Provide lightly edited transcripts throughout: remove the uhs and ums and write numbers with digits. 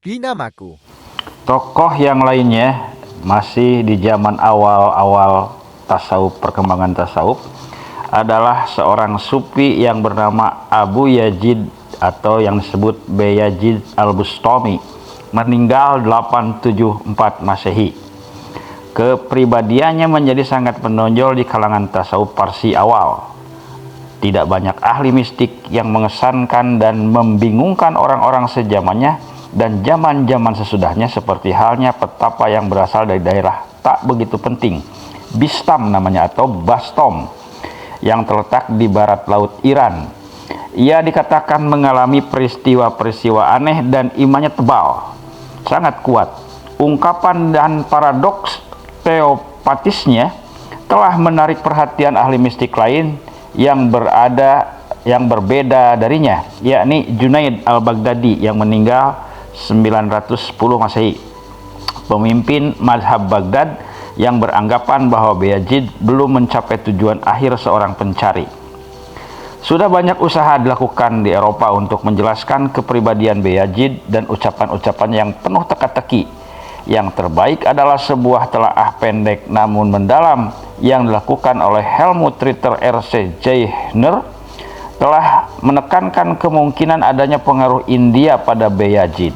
Dinamaku. Tokoh yang lainnya masih di zaman awal-awal tasawuf, perkembangan tasawuf, adalah seorang sufi yang bernama Abu Yazid atau yang disebut Bayazid Al-Bustami, meninggal 874 Masehi. Kepribadiannya menjadi sangat menonjol di kalangan tasawuf Parsi awal. Tidak banyak ahli mistik yang mengesankan dan membingungkan orang-orang sejamannya dan zaman-zaman sesudahnya, seperti halnya petapa yang berasal dari daerah tak begitu penting, Bistam namanya atau Bastom, yang terletak di barat laut Iran. Ia dikatakan mengalami peristiwa-peristiwa aneh dan imannya tebal, sangat kuat. Ungkapan dan paradoks teopatisnya telah menarik perhatian ahli mistik lain yang berbeda darinya, yakni Junaid al-Baghdadi yang meninggal 910 Masehi, pemimpin mazhab Baghdad yang beranggapan bahwa Bayazid belum mencapai tujuan akhir seorang pencari. Sudah banyak usaha dilakukan di Eropa untuk menjelaskan kepribadian Bayazid dan ucapan-ucapan yang penuh teka-teki. Yang terbaik adalah sebuah telaah pendek namun mendalam yang dilakukan oleh Helmut Ritter R.C. Zeichner telah menekankan kemungkinan adanya pengaruh India pada Bayazid.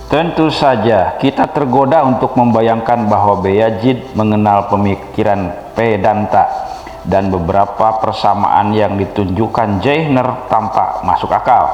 Tentu saja kita tergoda untuk membayangkan bahwa Bayazid mengenal pemikiran Vedanta, dan beberapa persamaan yang ditunjukkan Zeichner tampak masuk akal.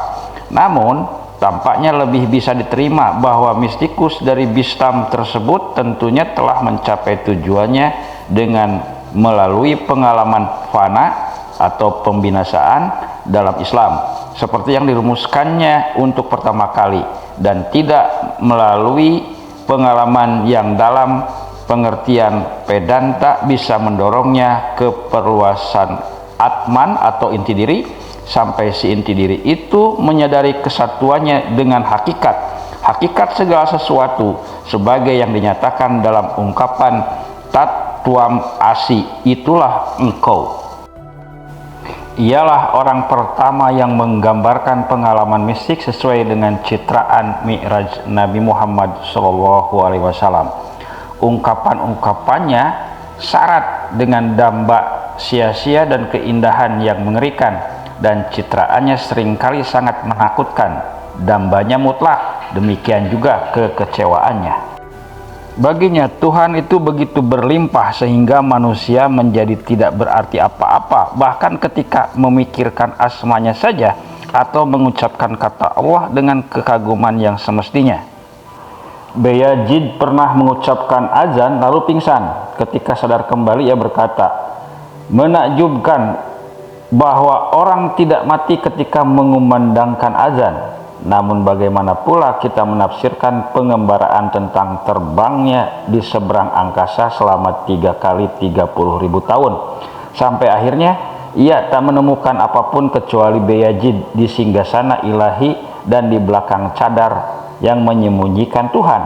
Namun tampaknya lebih bisa diterima bahwa mistikus dari Bistam tersebut tentunya telah mencapai tujuannya dengan melalui pengalaman fana atau pembinasaan dalam Islam, seperti yang dirumuskannya untuk pertama kali, dan tidak melalui pengalaman yang dalam pengertian Vedanta bisa mendorongnya ke perluasan Atman atau inti diri, sampai si inti diri itu menyadari kesatuannya dengan hakikat segala sesuatu, sebagai yang dinyatakan dalam ungkapan Tatwam Asi, itulah engkau. Ialah orang pertama yang menggambarkan pengalaman mistik sesuai dengan citraan Mi'raj Nabi Muhammad SAW. Ungkapan-ungkapannya syarat dengan damba sia-sia dan keindahan yang mengerikan, dan citraannya seringkali sangat menakutkan. Dambanya mutlak, demikian juga kekecewaannya. Baginya Tuhan itu begitu berlimpah sehingga manusia menjadi tidak berarti apa-apa, bahkan ketika memikirkan asmanya saja atau mengucapkan kata Allah dengan kekaguman yang semestinya. Bayazid pernah mengucapkan azan lalu pingsan. Ketika sadar kembali ia berkata, menakjubkan bahwa orang tidak mati ketika mengumandangkan azan. Namun bagaimana pula kita menafsirkan pengembaraan tentang terbangnya di seberang angkasa selama 3 kali 30.000 tahun, sampai akhirnya ia tak menemukan apapun kecuali Bayazid di singgasana ilahi dan di belakang cadar yang menyembunyikan Tuhan.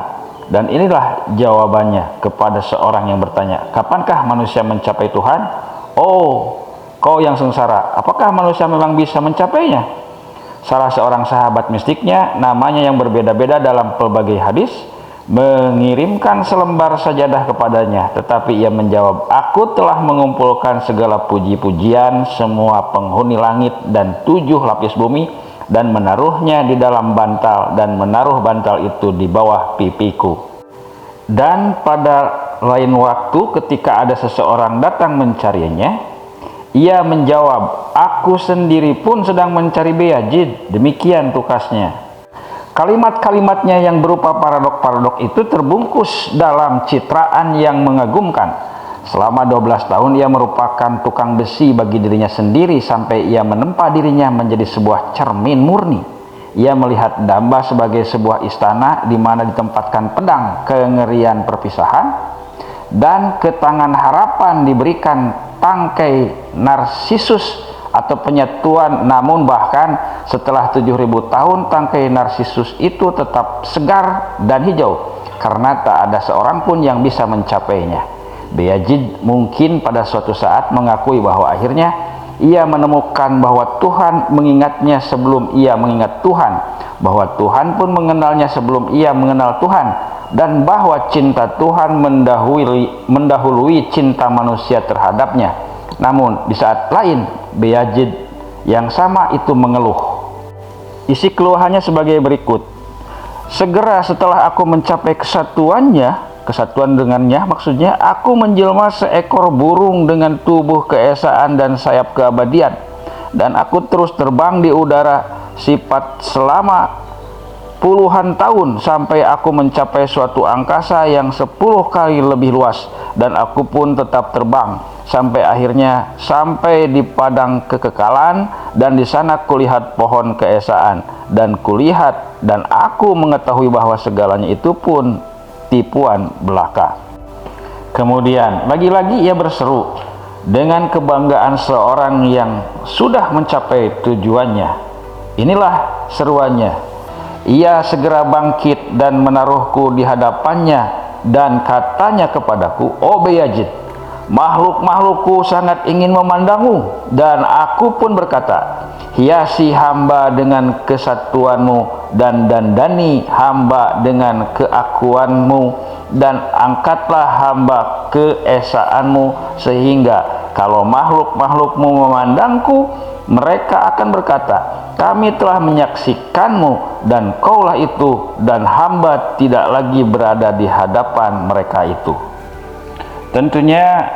Dan inilah jawabannya kepada seorang yang bertanya, kapankah manusia mencapai Tuhan? Oh, kau yang sengsara, apakah manusia memang bisa mencapainya? Salah seorang sahabat mistiknya, namanya yang berbeda-beda dalam pelbagai hadis, mengirimkan selembar sajadah kepadanya, tetapi ia menjawab, aku telah mengumpulkan segala puji-pujian semua penghuni langit dan 7 lapis bumi, dan menaruhnya di dalam bantal, dan menaruh bantal itu di bawah pipiku. Dan pada lain waktu ketika ada seseorang datang mencarinya, ia menjawab, aku sendiri pun sedang mencari Bayazid. Demikian tukasnya. Kalimat-kalimatnya yang berupa paradok-paradok itu terbungkus dalam citraan yang mengagumkan. Selama 12 tahun ia merupakan tukang besi bagi dirinya sendiri, sampai ia menempa dirinya menjadi sebuah cermin murni. Ia melihat damba sebagai sebuah istana di mana ditempatkan pedang kengerian perpisahan, dan ke tangan harapan diberikan tangkai narsisus atau penyatuan. Namun bahkan setelah 7.000 tahun tangkai narsisus itu tetap segar dan hijau, karena tak ada seorang pun yang bisa mencapainya. Bayazid mungkin pada suatu saat mengakui bahwa akhirnya ia menemukan bahwa Tuhan mengingatnya sebelum ia mengingat Tuhan, bahwa Tuhan pun mengenalnya sebelum ia mengenal Tuhan, dan bahwa cinta Tuhan mendahului cinta manusia terhadapnya. Namun di saat lain, Bayazid yang sama itu mengeluh. Isi keluhannya sebagai berikut: segera setelah aku mencapai kesatuan dengannya, maksudnya aku menjelma seekor burung dengan tubuh keesaan dan sayap keabadian, dan aku terus terbang di udara sifat selama puluhan tahun sampai aku mencapai suatu angkasa yang 10 kali lebih luas, dan aku pun tetap terbang sampai akhirnya sampai di padang kekekalan, dan di sana kulihat pohon keesaan, dan kulihat dan aku mengetahui bahwa segalanya itu pun tipuan belaka. Kemudian lagi-lagi ia berseru dengan kebanggaan seorang yang sudah mencapai tujuannya. Inilah seruannya: ia segera bangkit dan menaruhku di hadapannya, dan katanya kepadaku, "Oh Bayazid, makhluk-makhlukku sangat ingin memandangmu." Dan aku pun berkata, "Hiasi hamba dengan kesatuanmu, dan dandani hamba dengan keakuanmu, dan angkatlah hamba keesaanmu, sehingga kalau makhluk-makhlukmu memandangku, mereka akan berkata, kami telah menyaksikanmu, dan kaulah itu, dan hamba tidak lagi berada di hadapan mereka itu." Tentunya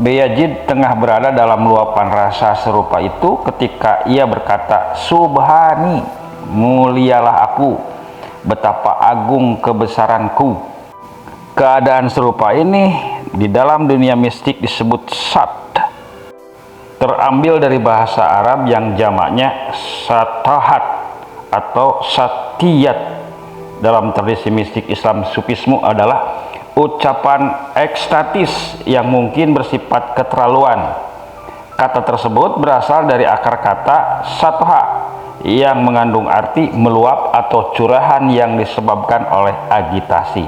Bayazid tengah berada dalam luapan rasa serupa itu ketika ia berkata, "Subhani, mulialah aku, betapa agung kebesaranku." Keadaan serupa ini di dalam dunia mistik disebut sat, terambil dari bahasa Arab yang jamaknya satahat atau satiyat. Dalam tradisi mistik Islam Sufisme adalah ucapan ekstatis yang mungkin bersifat keterlaluan. Kata tersebut berasal dari akar kata satha yang mengandung arti meluap atau curahan yang disebabkan oleh agitasi.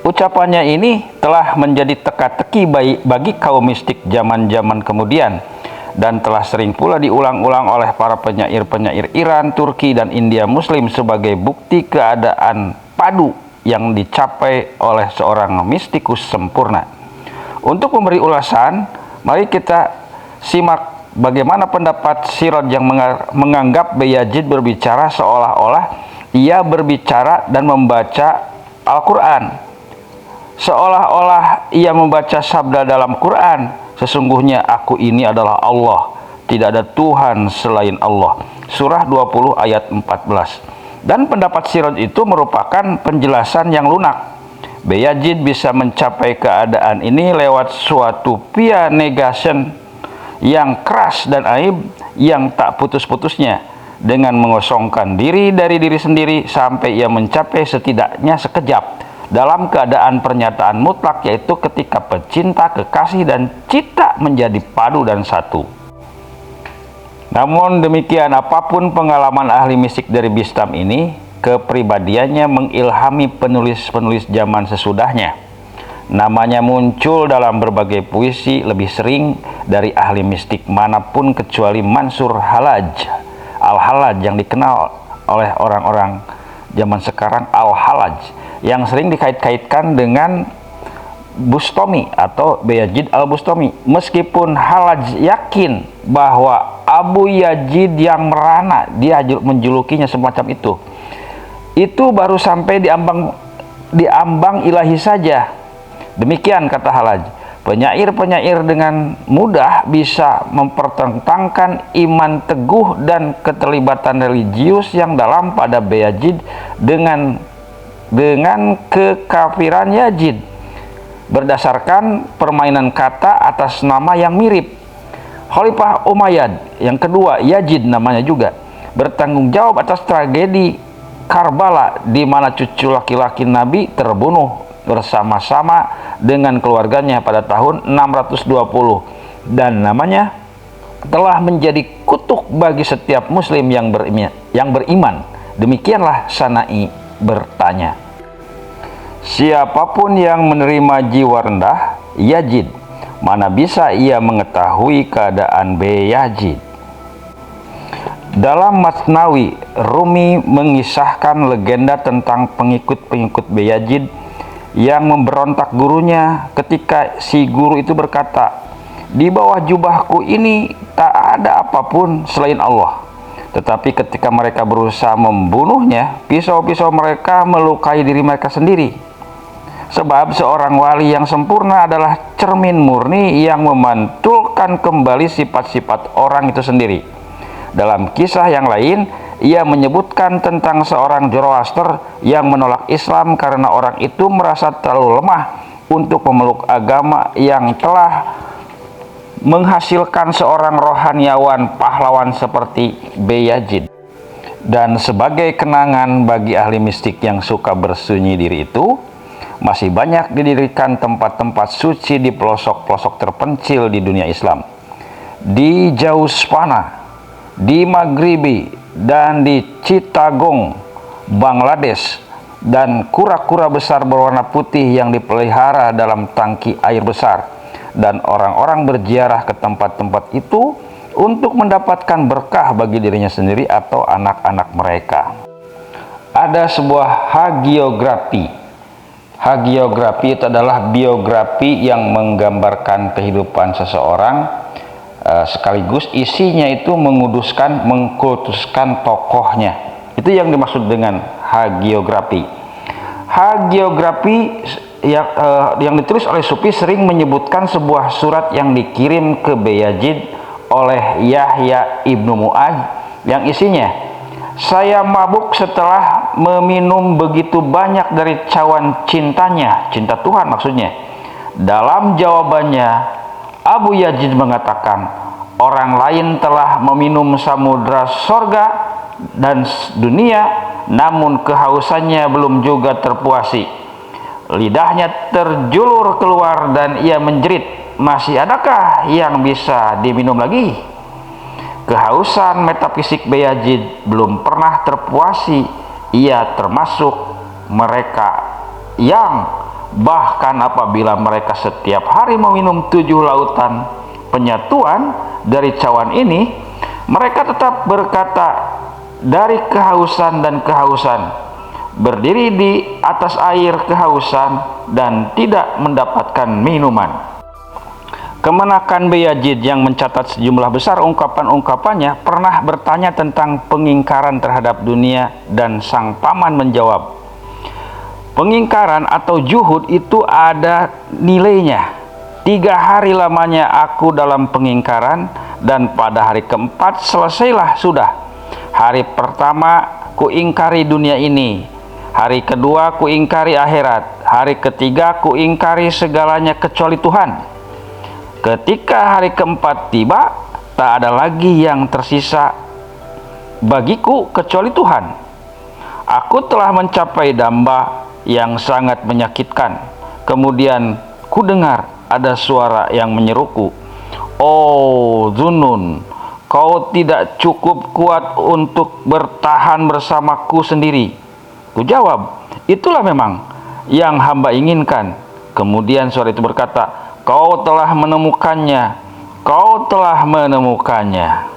Ucapannya ini telah menjadi teka-teki bagi kaum mistik zaman-zaman kemudian, dan telah sering pula diulang-ulang oleh para penyair-penyair Iran, Turki, dan India Muslim sebagai bukti keadaan padu yang dicapai oleh seorang mistikus sempurna. Untuk memberi ulasan, mari kita simak bagaimana pendapat Siraj yang menganggap Bayazid berbicara seolah-olah ia berbicara dan membaca Al-Quran. Seolah-olah ia membaca sabda dalam Quran, "Sesungguhnya aku ini adalah Allah, tidak ada Tuhan selain Allah." Surah 20 ayat 14. Dan pendapat Siraj itu merupakan penjelasan yang lunak. Bayazid bisa mencapai keadaan ini lewat suatu pia negation yang keras dan aib yang tak putus-putusnya, dengan mengosongkan diri dari diri sendiri sampai ia mencapai setidaknya sekejap dalam keadaan pernyataan mutlak, yaitu ketika pecinta, kekasih, dan cita menjadi padu dan satu. Namun demikian, apapun pengalaman ahli mistik dari Bistam ini, kepribadiannya mengilhami penulis-penulis zaman sesudahnya. Namanya muncul dalam berbagai puisi lebih sering dari ahli mistik manapun kecuali Mansur Al-Hallaj yang dikenal oleh orang-orang zaman sekarang Al-Hallaj, yang sering dikait-kaitkan dengan Bustami atau Bayazid al-Bustami. Meskipun Hallaj yakin bahwa Abu Yazid yang merana, dia menjulukinya semacam itu baru sampai di ambang ilahi saja. Demikian kata Hallaj, penyair-penyair dengan mudah bisa mempertentangkan iman teguh dan keterlibatan religius yang dalam pada Bayazid dengan kekafiran Yazid berdasarkan permainan kata atas nama yang mirip. Khalifah Umayyad yang kedua, Yazid namanya juga, bertanggung jawab atas tragedi Karbala di mana cucu laki-laki Nabi terbunuh bersama-sama dengan keluarganya pada tahun 620, dan namanya telah menjadi kutuk bagi setiap muslim yang beriman. Demikianlah Sana'i bertanya, siapapun yang menerima jiwa rendah Yazid Mana bisa ia mengetahui keadaan Bayazid? Dalam Masnawi, Rumi mengisahkan legenda tentang pengikut-pengikut Bayazid yang memberontak gurunya ketika si guru itu berkata, "Di bawah jubahku ini tak ada apapun selain Allah." Tetapi ketika mereka berusaha membunuhnya, pisau-pisau mereka melukai diri mereka sendiri. Sebab seorang wali yang sempurna adalah cermin murni yang memantulkan kembali sifat-sifat orang itu sendiri. Dalam kisah yang lain, ia menyebutkan tentang seorang Zoroaster yang menolak Islam karena orang itu merasa terlalu lemah untuk memeluk agama yang telah menghasilkan seorang rohaniawan pahlawan seperti Bayazid. Dan sebagai kenangan bagi ahli mistik yang suka bersunyi diri itu, masih banyak didirikan tempat-tempat suci di pelosok-pelosok terpencil di dunia Islam. Di Jauspana, di Maghribi, dan di Chittagong, Bangladesh, dan kura-kura besar berwarna putih yang dipelihara dalam tangki air besar, dan orang-orang berziarah ke tempat-tempat itu untuk mendapatkan berkah bagi dirinya sendiri atau anak-anak mereka. Ada sebuah hagiografi. Hagiografi itu adalah biografi yang menggambarkan kehidupan seseorang, sekaligus isinya itu menguduskan, mengkultuskan tokohnya. Itu yang dimaksud dengan hagiografi. Hagiografi yang ditulis oleh Sufi sering menyebutkan sebuah surat yang dikirim ke Bayazid oleh Yahya ibnu Mu'adz yang isinya, "Saya mabuk setelah meminum begitu banyak dari cawan cintanya," cinta Tuhan maksudnya. Dalam jawabannya, Abu Yazid mengatakan, "Orang lain telah meminum samudra sorga dan dunia, namun kehausannya belum juga terpuasi. Lidahnya terjulur keluar dan ia menjerit, 'Masih adakah yang bisa diminum lagi?' Kehausan metafisik Bayazid belum pernah terpuasi. Ia termasuk mereka yang bahkan apabila mereka setiap hari meminum 7 lautan penyatuan dari cawan ini, mereka tetap berkata dari kehausan dan kehausan, berdiri di atas air kehausan dan tidak mendapatkan minuman." Kemenakan Bayazid yang mencatat sejumlah besar ungkapan-ungkapannya pernah bertanya tentang pengingkaran terhadap dunia, dan sang paman menjawab, "Pengingkaran atau juhud itu ada nilainya. 3 hari lamanya aku dalam pengingkaran, dan pada hari keempat selesailah sudah. Hari pertama kuingkari dunia ini, hari kedua kuingkari akhirat, hari ketiga kuingkari segalanya kecuali Tuhan. Ketika hari keempat tiba, tak ada lagi yang tersisa bagiku kecuali Tuhan. Aku telah mencapai damba yang sangat menyakitkan. Kemudian ku dengar ada suara yang menyeruku, 'Oh Zunnun, kau tidak cukup kuat untuk bertahan bersamaku sendiri.' Ku jawab, 'Itulah memang yang hamba inginkan.' Kemudian suara itu berkata, 'Kau telah menemukannya, kau telah menemukannya.'"